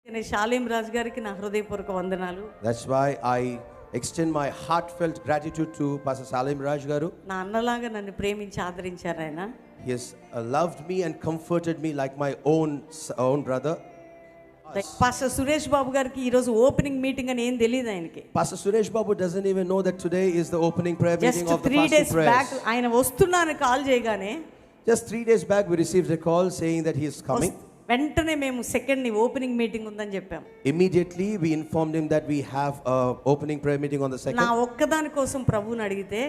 శాలేం రాజు గారికి నా హృదయపూర్వక వందనాలు. That's why I extend my heartfelt gratitude to Pastor Salim Raj garu. నా అన్నలాగా నన్ను ప్రేమించి ఆదరించారు ఆయన. He has loved me and comforted me like my own brother. Pastor Suresh Babu గారికి ఈ రోజు ఓపెనింగ్ మీటింగ్ అని ఏం తెలియదు ఆయనకి. Pastor Suresh Babu doesn't even know that today is the opening prayer meeting of the fasting days prayers. back ఆయన వస్తున్నాను call చేయగానే Just 3 days back we received a call saying that he is coming. వెంటనే మేము second opening meeting ఉందని చెప్పాం. Immediately we informed him that we have a opening prayer meeting on the second. నా ఒక్కదాని కోసం ప్రభువుని అడిగితే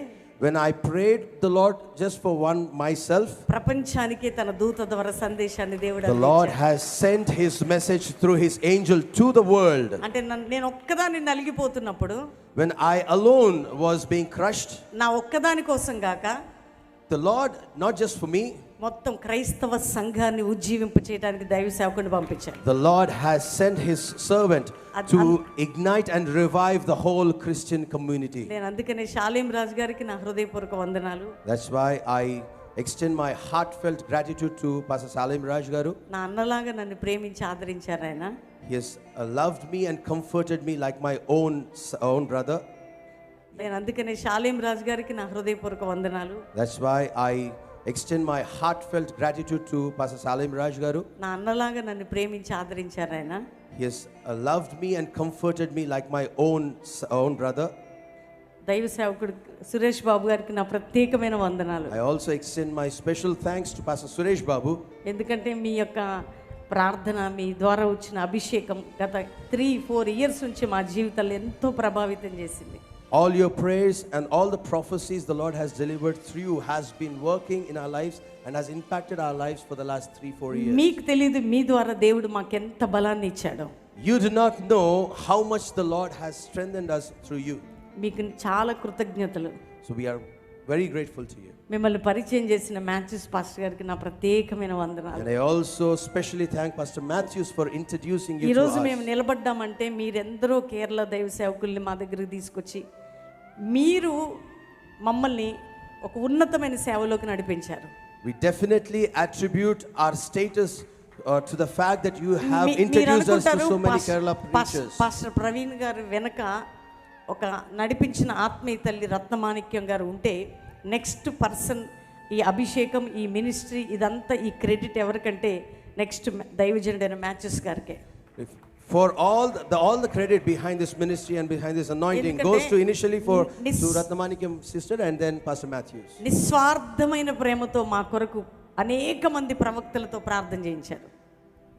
When I prayed the Lord just for one myself, ప్రపంచానికి తన దూత ద్వారా సందేశాన్ని దేవుడు the Lord has sent his message through his angel to the world. అంటే నేను ఒక్కదాన్ని నలిగిపోతున్నప్పుడు, When I alone was being crushed, నా ఒక్కదాని కోసం గాక the Lord, not just for me, మొత్తం క్రైస్తవ సంఘాన్ని ఉజ్జీవింప చేయడానికి దైవ సేవకుడిని పంపించాడు. the Lord has sent his servant to ignite and revive the whole Christian community. నేను అందుకనే శాలేం రాజు గారికి నా హృదయపూర్వక వందనాలు. That's why I extend my heartfelt gratitude to Pastor Salim Raj garu. నా అన్నలాగా నన్ను ప్రేమించి ఆదరించారు ఆయన. He has loved me and comforted me like my own brother. నేను అందుకనే శాలేం రాజు గారికి నా హృదయపూర్వక వందనాలు. That's why I extend my heartfelt gratitude to Pastor Salim Raj garu. నా అన్నలాగా నన్ను ప్రేమించి ఆదరించారు ఆయన. He has loved me and comforted me like my own brother. దైవ సేవకుడు సురేష్ బాబు గారికి నా ప్రత్యేకమైన వందనాలు. I also extend my special thanks to Pastor Suresh Babu. ఎందుకంటే మీ యొక్క ప్రార్థన, మీ ద్వారా వచ్చిన అభిషేకం గత 3-4 ఇయర్స్ నుంచి మా జీవితాలు ఎంతో ప్రభావితం చేసింది. All your prayers and all the prophecies the Lord has delivered through you has been working in our lives and has impacted our lives for the last 3-4 years. మీకు తెలియదు మీ ద్వారా దేవుడు మాకు ఎంత బలాన్ని ఇచ్చాడో. You do not know how much the Lord has strengthened us through you. మీకు చాలా కృతజ్ఞతలు. So we are very grateful to you. మిమ్మల్ని పరిచయం చేసిన మ్యాథ్యూస్ పాస్టర్ గారికి నా ప్రత్యేకమైన వందనాలు. And I also specially thank Pastor Matthews for introducing you to us. ఈ రోజు మేము నిలబడ్డామంటే మీరెందరో కేరళ దైవ సేవకుల్ని మా దగ్గరికి తీసుకొచ్చి మీరు మమ్మల్ని ఒక ఉన్నతమైన సేవలోకి నడిపించారు. We definitely attribute our status to the fact that you have introduced us to so many Kerala preachers. Pastor Praveen గారు వెనక ఒక నడిపించిన ఆత్మీయ తల్లి రత్నమాణిక్యం గారు ఉంటే నెక్స్ట్ పర్సన్ ఈ అభిషేకం, ఈ మినిస్ట్రీ, ఇదంతా ఈ క్రెడిట్ ఎవరికంటే నెక్స్ట్ దైవజనుడైన మ్యాథ్యూస్ గారికే. For all the credit behind this ministry and behind this anointing goes to initially to Ratnamanikam sister and then Pastor Matthews. నిస్వార్థమైన ప్రేమతో మా కొరకు అనేక మంది ప్రవక్తలతో ప్రార్థన చేయించారు.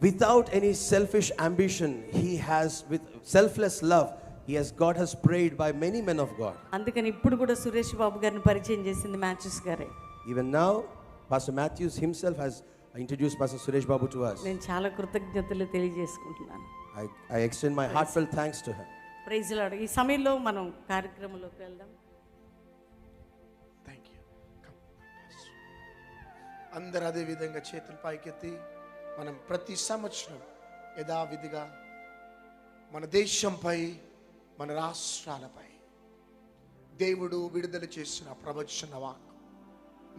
Without any selfish ambition, he has, with selfless love, God has prayed by many men of God. అందుకని ఇప్పుడు కూడా సురేష్ బాబు గారిని పరిచయం చేసింది మ్యాథ్యూస్ గారే. Even now Pastor Matthews himself has introduced Pastor Suresh Babu to us. నేను చాలా కృతజ్ఞతలు తెలియజేసుకుంటున్నాను. I extend my heartfelt thanks to him. Praise Lord. ఈ సమయంలో మనం కార్యక్రమంలోకి వెళ్దాం. Thank you. అందరూ అదే విధంగా చేతులు పైకెత్తి మనం ప్రతి సంవత్సరం యథావిధిగా మన దేశంపై, మన రాష్ట్రాలపై దేవుడు విడుదల చేసిన ప్రవచన వాక్కు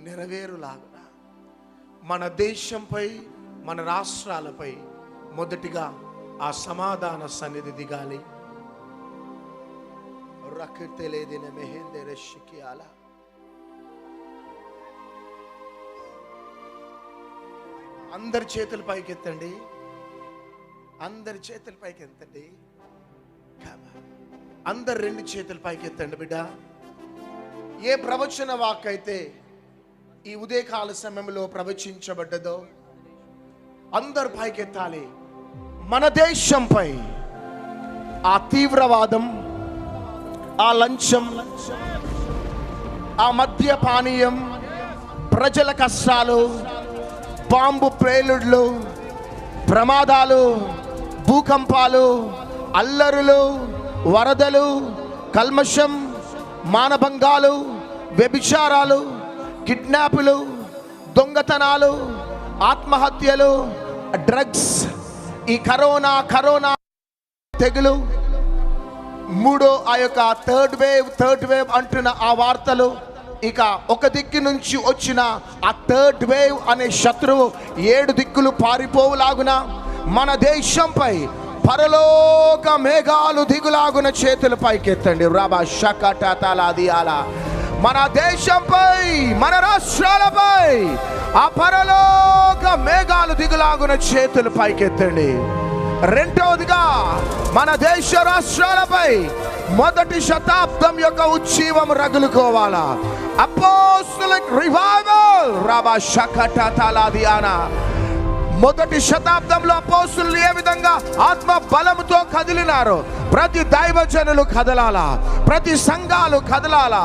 నెరవేరులాగున మన దేశంపై, మన రాష్ట్రాలపై మొదటిగా ఆ సమాధాన సన్నిధి దిగాలి. రకతెలేదిన మెహందెర షికియాల అందరి చేతుల పైకెత్తండి, అందరి చేతుల పైకెత్తండి, అందరు 2 చేతుల పైకెత్తండి బిడ్డ. ఏ ప్రవచన వాక్ అయితే ఈ ఉదయకాల సమయంలో ప్రవచించబడ్డదో అందరు పైకెత్తాలి. మన దేశంపై ఆ తీవ్రవాదం, ఆ లంచం, ఆ మద్యపానీయం, ప్రజల కష్టాలు, బాంబు ప్రేలుడ్లు, ప్రమాదాలు, భూకంపాలు, అల్లరులు, వరదలు, కల్మషం, మానభంగాలు, వ్యభిచారాలు, కిడ్నాపులు, దొంగతనాలు, ఆత్మహత్యలు, డ్రగ్స్, ఈ కరోనా తెగులు, మూడో ఆ యొక్క థర్డ్ వేవ్ అంటున్న ఆ వార్తలు, ఇక ఒక దిక్కు నుంచి వచ్చిన ఆ థర్డ్ వేవ్ అనే శత్రువు 7 దిక్కులు పారిపోవులాగున మన దేశంపై పరలోక మేఘాలు దిగులాగున చేతుల పైకెత్తండి. రాబా షకటతలాదియాల. మన దేశంపై, మన రాష్ట్రాలపై ఆ పరలోక మేఘాలు దిగులాగున చేతులు పైకెత్తండి. రెండవదిగా మన దేశ రాష్ట్రాలపై మొదటి శతాబ్దం యొక్క ఉజ్జీవం రగులుకోవాలా. Apostolic revival రాబా షకటతలాదియానా. మొదటి శతాబ్దంలో అపోస్తులు ఏ విధంగా ఆత్మ బలముతో కదిలినారో ప్రతి దైవజనులు కదలాలా, ప్రతి సంఘాలు కదలాలా,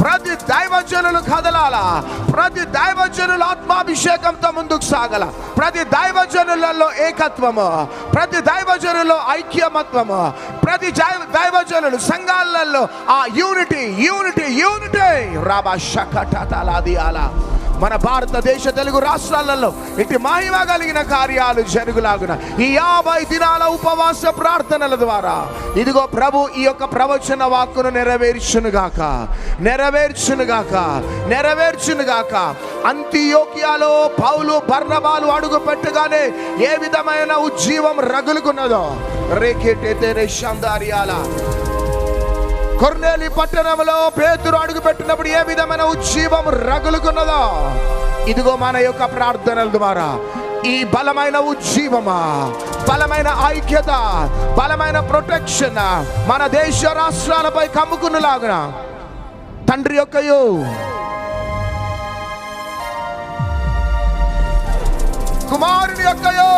ప్రతి దైవజనులు కదలాలా, ప్రతి దైవజనులు ఆత్మాభిషేకంతో ముందుకు సాగల, ప్రతి దైవజనులలో ఏకత్వము, ప్రతి దైవజనులలో ఐక్యమత్వము, ప్రతి దైవజనులు సంఘాలలో ఆ యూనిటీ యూనిటీ యూనిటీ రాబా షకటతలాదియాలా. మన భారతదేశ తెలుగు రాష్ట్రాలలో ఇటు మహిమ కలిగిన కార్యాలు జరుగులాగున ఈ 50 దినాల ఉపవాస ప్రార్థనల ద్వారా ఇదిగో ప్రభు ఈ యొక్క ప్రవచన వాక్కును నెరవేర్చునుగాక, నెరవేర్చునుగాక, నెరవేర్చునుగాక. అంతియోకియాలో పౌలు బర్నబాలు అడుగు పెట్టగానే ఏ విధమైన ఉజ్జీవం రగులుకున్నదో రేకెటెతెరే షందారియాల. కొర్నేలి పట్టణంలో పేతురు అడుగు పెట్టినప్పుడు ఏ విధమైన ఉజ్జీవం రగులుకున్నదో ఇదిగో మన యొక్క ప్రార్థనల ద్వారా ఈ బలమైన ఉజ్జీవమా, బలమైన ఐక్యత, బలమైన ప్రొటెక్షన్ మన దేశ రాష్ట్రాలపై కమ్ముకున్నలాగున తండ్రి యొక్కయు కుమారుని యొక్కయు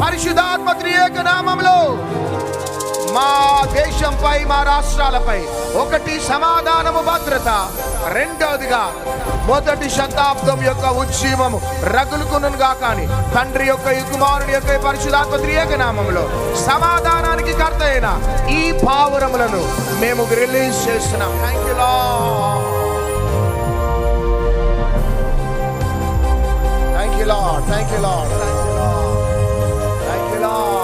పరిశుద్ధాత్మ త్రియేక నామములో మా దేశంపై, మా రాష్ట్రాలపై ఒకటి సమాధానము, భద్రత. రెండవదిగా మొదటి శతాబ్దం యొక్క ఉజ్జీవము రగులుకునుగా కానీ తండ్రి యొక్క కుమారుని యొక్క పరిశుద్ధాత్మ త్రియేక నామములో సమాధానానికి కర్త అయిన ఈ పావురములను మేము రిలీజ్ చేస్తున్నాం. Thank you lord, thank you lord, thank you lord, thank you lord.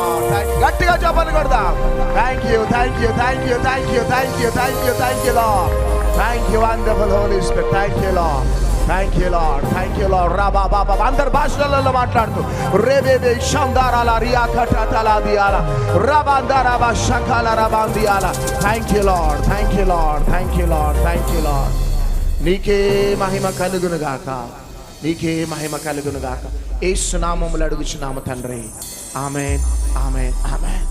గట్టిగా చెప్పండి కొడదాం. Thank you, thank you, thank you, thank you, thank you, thank you, thank you lord, thank you wonderful holy spirit, thank you lord, thank you lord, thank you lord. రా బాబా బాబా అందరు భాషలలో మాట్లాడుతూ రేబేబే షందారాల రియాకటతలాదియాల రబాందారాబా షకాల రబాందియాల. Thank you lord, thank you lord, thank you lord, thank you lord. నీకే మహిమ కలుగును గాక, నీకే మహిమ కలుగును గాక. యేసు నామములో అడుగుచున్నాము తండ్రి. ఆమేన్, ఆమేన్, ఆమేన్.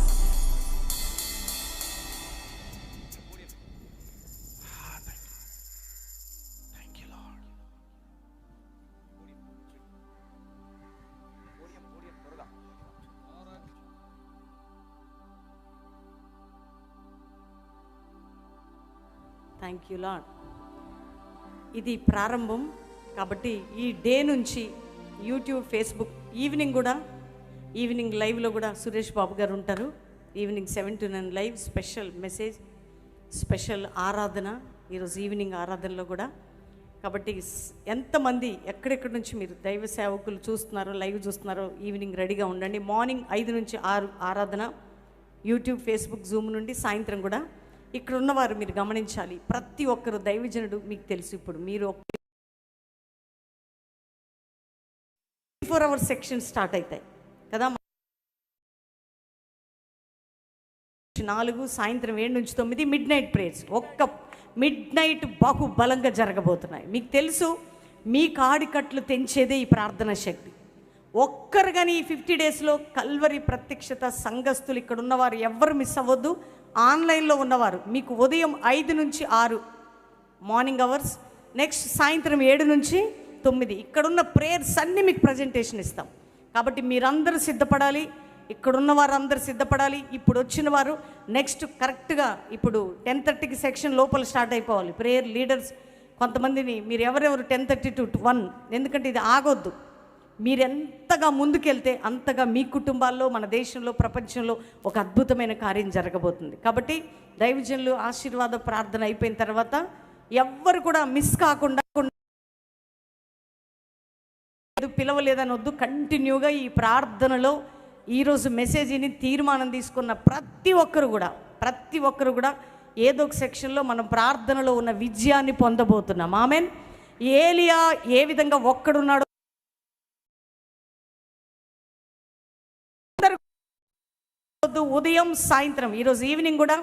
Thank you lord. ఇది ప్రారంభం కాబట్టి ఈ డే నుంచి యూట్యూబ్, ఫేస్బుక్, ఈవినింగ్ లైవ్లో కూడా సురేష్ బాబు గారు ఉంటారు. Evening 7 to 9 live, special message, special ఆరాధన ఈరోజు ఈవినింగ్ ఆరాధనలో కూడా. కాబట్టి ఎంతమంది ఎక్కడెక్కడి నుంచి మీరు దైవ సేవకులు చూస్తున్నారో, లైవ్ చూస్తున్నారో ఈవినింగ్ రెడీగా ఉండండి. మార్నింగ్ 5 నుంచి 6 ఆరాధన యూట్యూబ్, ఫేస్బుక్, జూమ్ నుండి. సాయంత్రం కూడా ఇక్కడ ఉన్నవారు మీరు గమనించాలి, ప్రతి ఒక్కరు దైవజనుడు మీకు తెలుసు. ఇప్పుడు మీరు 24 hours సెక్షన్ స్టార్ట్ అవుతాయి కదా. 4 సాయంత్రం 7 నుంచి 9 మిడ్ నైట్ ప్రేయర్స్. ఒక్క మిడ్ నైట్ బహుబలంగా జరగబోతున్నాయి. మీకు తెలుసు, మీ కాడికట్లు తెంచేదే ఈ ప్రార్థన శక్తి. ఒక్కరు కానీ ఈ 50 డేస్లో కల్వరి ప్రత్యక్షత సంఘస్థులు ఇక్కడ ఉన్నవారు ఎవ్వరు మిస్ అవ్వద్దు. ఆన్లైన్లో ఉన్నవారు మీకు ఉదయం 5 నుంచి 6 మార్నింగ్ అవర్స్, నెక్స్ట్ సాయంత్రం 7 నుంచి 9 ఇక్కడున్న ప్రేయర్స్ అన్నీ మీకు ప్రజెంటేషన్ ఇస్తాం. కాబట్టి మీరందరూ సిద్ధపడాలి, ఇక్కడున్న వారు అందరూ సిద్ధపడాలి. ఇప్పుడు వచ్చిన వారు నెక్స్ట్ కరెక్ట్గా ఇప్పుడు 10:30కి సెక్షన్ లోపల స్టార్ట్ అయిపోవాలి. ప్రేయర్ లీడర్స్ కొంతమందిని మీరు ఎవరెవరు 10:30 to 1, ఎందుకంటే ఇది ఆగొద్దు. మీరు ఎంతగా ముందుకెళ్తే అంతగా మీ కుటుంబాల్లో, మన దేశంలో, ప్రపంచంలో ఒక అద్భుతమైన కార్యం జరగబోతుంది. కాబట్టి దైవజనులు ఆశీర్వాద ప్రార్థన అయిపోయిన తర్వాత ఎవ్వరు కూడా మిస్ కాకుండా, పిలవలేదని వద్దు, కంటిన్యూగా ఈ ప్రార్థనలో ఈరోజు మెసేజ్ని తీర్మానం తీసుకున్న ప్రతి ఒక్కరు కూడా ఏదో ఒక సెక్షన్లో మనం ప్రార్థనలో ఉన్న విజయాన్ని పొందబోతున్నాం. ఆమెన్. ఏలియా ఏ విధంగా ఒక్కడున్నాడో మర్చిపోవద్దు. ఉదయం సాయంత్రం ఈరోజు ఈవినింగ్ కూడా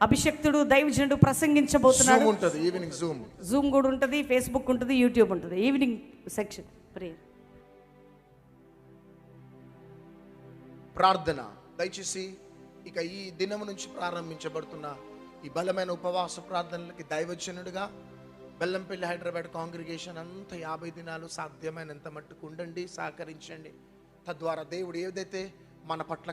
అభిషక్తుడు దైవజనుడు ప్రసంగించబోతున్నాడు. ఉంటుంది ఈవినింగ్ జూమ్ కూడా ఉంటుంది, ఫేస్బుక్ ఉంటుంది, యూట్యూబ్ ఉంటుంది. Evening section prayer. ప్రార్థన. దయచేసి ఇక ఈ దినం నుంచి ప్రారంభించబడుతున్న ఈ బలమైన ఉపవాస ప్రార్థనలకి దైవజనుడిగా బెల్లంపల్లి హైదరాబాద్ కాంగ్రిగేషన్ అంతా 50 దినాలు సాధ్యమైనంత మట్టుకు ఉండండి, సహకరించండి. తద్వారా దేవుడు ఏదైతే మన పట్ల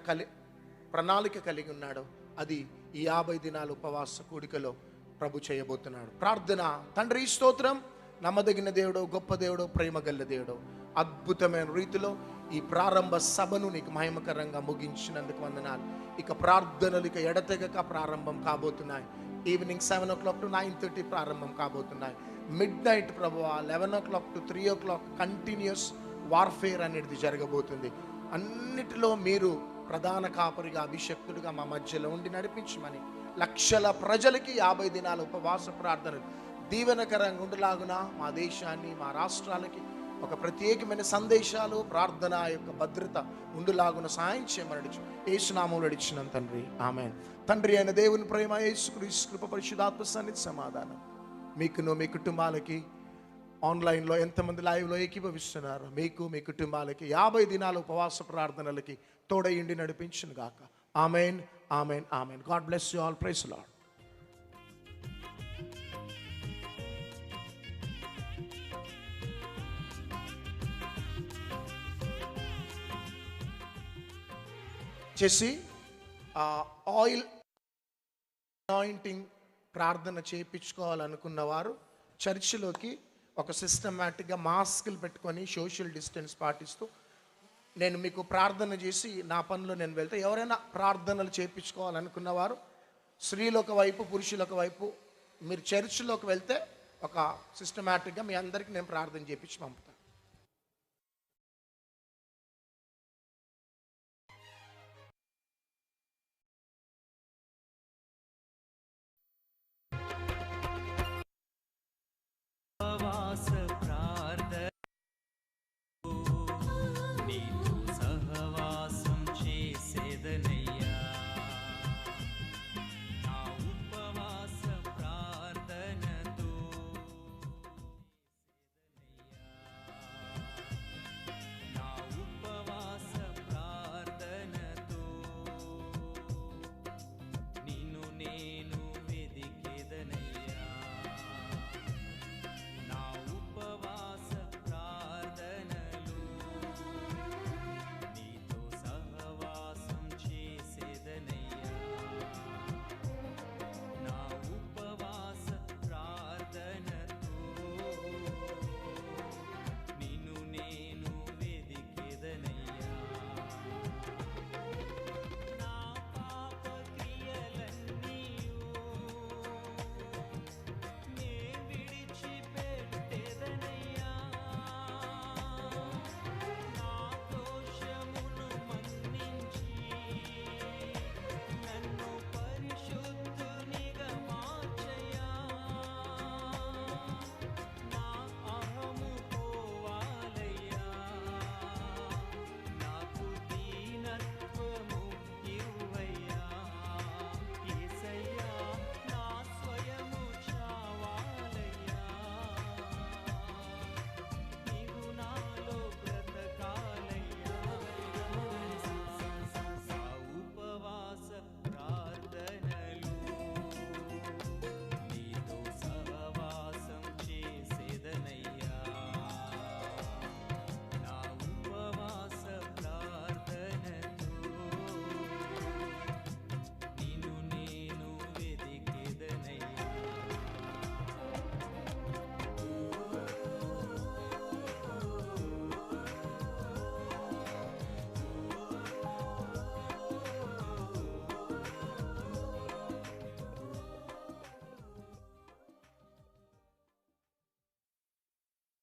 ప్రణాళిక కలిగి ఉన్నాడో అది ఈ 50 దినాల ఉపవాస కూడికలో ప్రభు చేయబోతున్నాడు. ప్రార్థన. తండ్రి స్తోత్రం, నమ్మదగిన దేవుడు, గొప్ప దేవుడు, ప్రేమగల్ల దేవుడు, అద్భుతమైన రీతిలో ఈ ప్రారంభ సభను నీకు మహిమకరంగా ముగించినందుకు వందనాలు. ఇక ప్రార్థనలు ఇక ఎడతెగక ప్రారంభం కాబోతున్నాయి. ఈవినింగ్ 7 o'clock to 9:30 ప్రారంభం కాబోతున్నాయి. Mid night Prabhu 11 o'clock to 3 o'clock continuous warfare అనేది జరగబోతుంది. అన్నిటిలో మీరు ప్రధాన కాపరిగా, అభిషక్తుడిగా మా మధ్యలో ఉండి నడిపించమని, లక్షల ప్రజలకి 50 దినాల ఉపవాస ప్రార్థనలు దీవెనకరంగా ఉండలాగున మా దేశాన్ని, మా రాష్ట్రాలకి ఒక ప్రత్యేకమైన సందేశాలు, ప్రార్థన యొక్క భద్రత ఉండులాగున సహాయం చేయమని యేసు నామములో అడిగినాను తండ్రి, ఆమేన్. తండ్రి అయిన దేవుని ప్రేమ, యేసుక్రీస్తు కృప, పరిశుద్ధాత్మ సన్నిధి, సమాధానం మీకును మీ కుటుంబాలకి, ఆన్లైన్లో ఎంతమంది లైవ్లో ఏకీభవిస్తున్నారు, మీకు మీ కుటుంబాలకి 50 దినాల ఉపవాస ప్రార్థనలకి తోడయుండి నడిపించును గాక. ఆమేన్, ఆమేన్, ఆమేన్. God bless you all. Praise the lord. చేసి ఆయిల్ అనాయింటింగ్ ప్రార్థన చేయించుకోవాలనుకున్న వారు చర్చిలోకి ఒక సిస్టమాటిక్గా మాస్కులు పెట్టుకొని సోషల్ డిస్టెన్స్ పాటిస్తూ నేను మీకు ప్రార్థన చేసి నా పనిలో నేను వెళ్తే, ఎవరైనా ప్రార్థనలు చేయించుకోవాలనుకున్న వారు స్త్రీలు ఒక వైపు, పురుషులు ఒక వైపు, మీరు చర్చిలోకి వెళ్తే ఒక సిస్టమాటిక్గా మీ అందరికీ నేను ప్రార్థన చేయించి పంపుతాను.